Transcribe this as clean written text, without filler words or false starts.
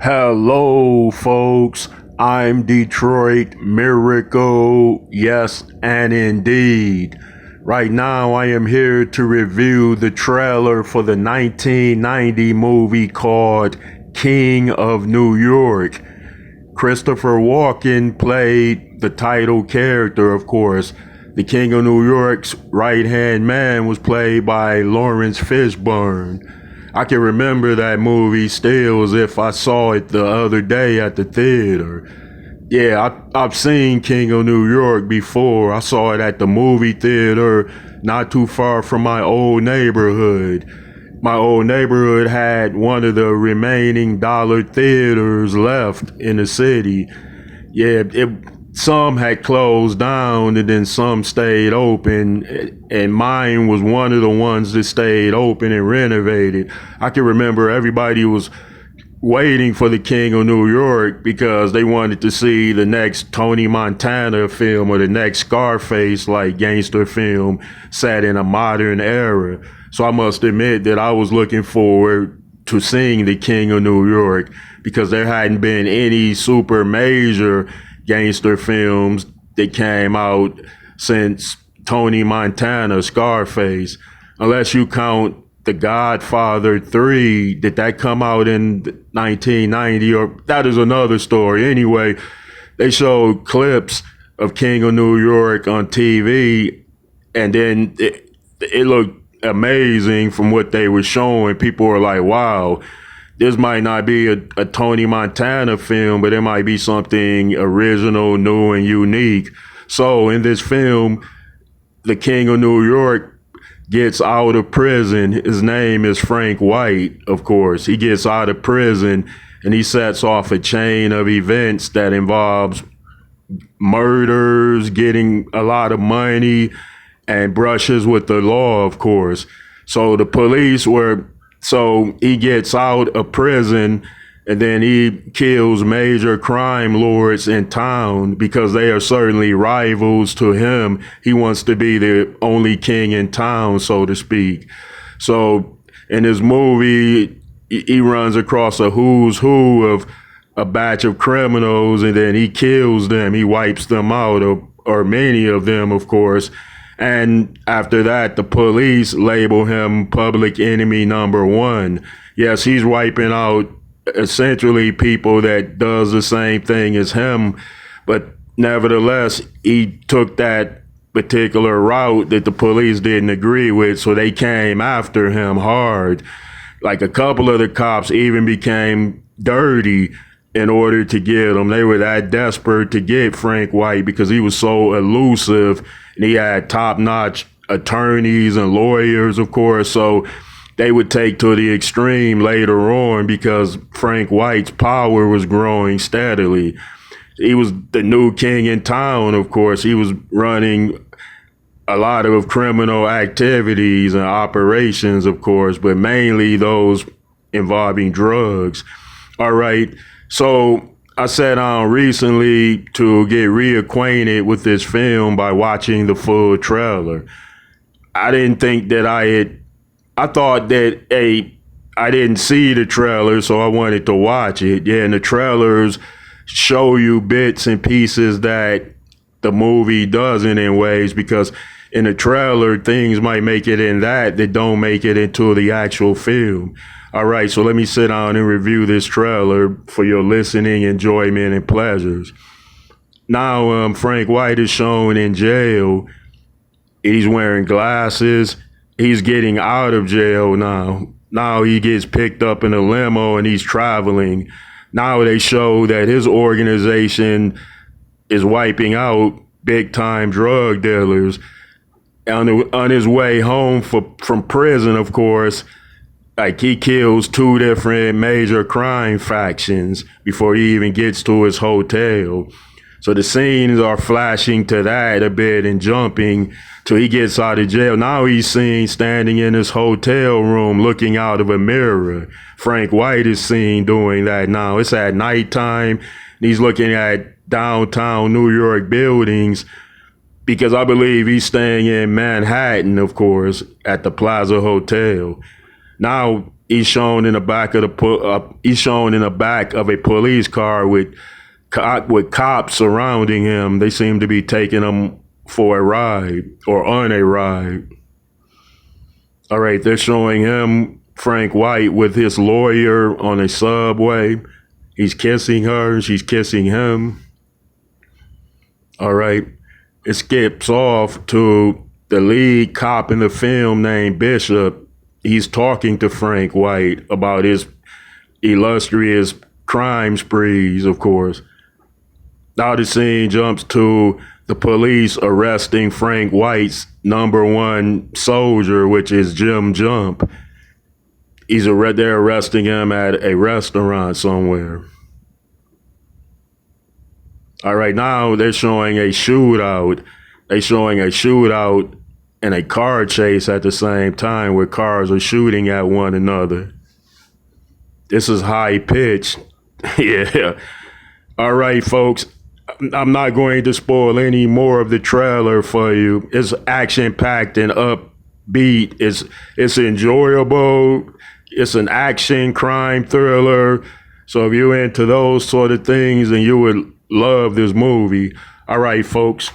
Hello, folks. I'm Detroit Miracle. Yes, and indeed. Right now, I am here to review the trailer for the 1990 movie called King of New York. Christopher Walken played the title character, of course. The King of New York's right hand man was played by Lawrence Fishburne. I can remember that movie still as if I saw it the other day at the theater. Yeah, I've seen King of New York before. I saw it at the movie theater not too far from my old neighborhood. My old neighborhood had one of the remaining dollar theaters left in the city. Some had closed down and then some stayed open, and mine was one of the ones that stayed open and renovated. I can remember everybody was waiting for the King of New York because they wanted to see the next Tony Montana film or the next Scarface like gangster film set in a modern era. So I must admit that I was looking forward to seeing the King of New York because there hadn't been any super major gangster films that came out since Tony Montana, Scarface, unless you count The Godfather 3. Did that come out in 1990? Or that is another story. Anyway, they showed clips of King of New York on TV, and then it looked amazing from what they were showing. People were like, wow, this might not be a Tony Montana film, but it might be something original, new, and unique. So in this film, the King of New York gets out of prison. His name is Frank White, of course. He gets out of prison and he sets off a chain of events that involves murders, getting a lot of money, and brushes with the law, of course. So the police were, so he gets out of prison and then he kills major crime lords in town because they are certainly rivals to him. He wants to be the only king in town, so to speak. So in his movie, he runs across a who's who of a batch of criminals and then he kills them. He wipes them out, or many of them, of course. And after that, the police label him public enemy number one. Yes, he's wiping out essentially people that does the same thing as him. But nevertheless, he took that particular route that the police didn't agree with. So they came after him hard. Like a couple of the cops even became dirty in order to get him. They were that desperate to get Frank White because he was so elusive and he had top-notch attorneys and lawyers, of course. So they would take to the extreme later on because Frank White's power was growing steadily. He was the new king in town, of course. He was running a lot of criminal activities and operations, of course, but mainly those involving drugs. All right. So I sat down recently to get reacquainted with this film by watching the full trailer. I didn't think that I thought that, I didn't see the trailer, so I wanted to watch it. Yeah, and the trailers show you bits and pieces that the movie doesn't in ways, because in the trailer, things might make it in that don't make it into the actual film. All right, so let me sit down and review this trailer for your listening enjoyment and pleasures. Now, Frank White is shown in jail. He's wearing glasses. He's getting out of jail now. Now he gets picked up in a limo and he's traveling. Now they show that his organization is wiping out big time drug dealers. On his way home from prison, of course, like he kills two different major crime factions before he even gets to his hotel. So the scenes are flashing to that a bit and jumping till he gets out of jail. Now he's seen standing in his hotel room looking out of a mirror. Frank White is seen doing that now. It's at nighttime and he's looking at downtown New York buildings, because I believe he's staying in Manhattan, of course, at the Plaza Hotel. Now, He's shown in the back of he's shown in the back of a police car with cops surrounding him. They seem to be taking him for a ride or on a ride. All right, they're showing him, Frank White, with his lawyer on a subway. He's kissing her. She's kissing him. All right. It skips off to the lead cop in the film named Bishop. He's talking to Frank White about his illustrious crime sprees, of course. Now the scene jumps to the police arresting Frank White's number one soldier, which is Jim Jump. They're arresting him at a restaurant somewhere. All right, now they're showing a shootout. They're showing a shootout and a car chase at the same time where cars are shooting at one another. This is high pitched. Yeah. All right, folks. I'm not going to spoil any more of the trailer for you. It's action-packed and upbeat. It's enjoyable. It's an action crime thriller. So if you're into those sort of things, then you would love this movie. All right, folks.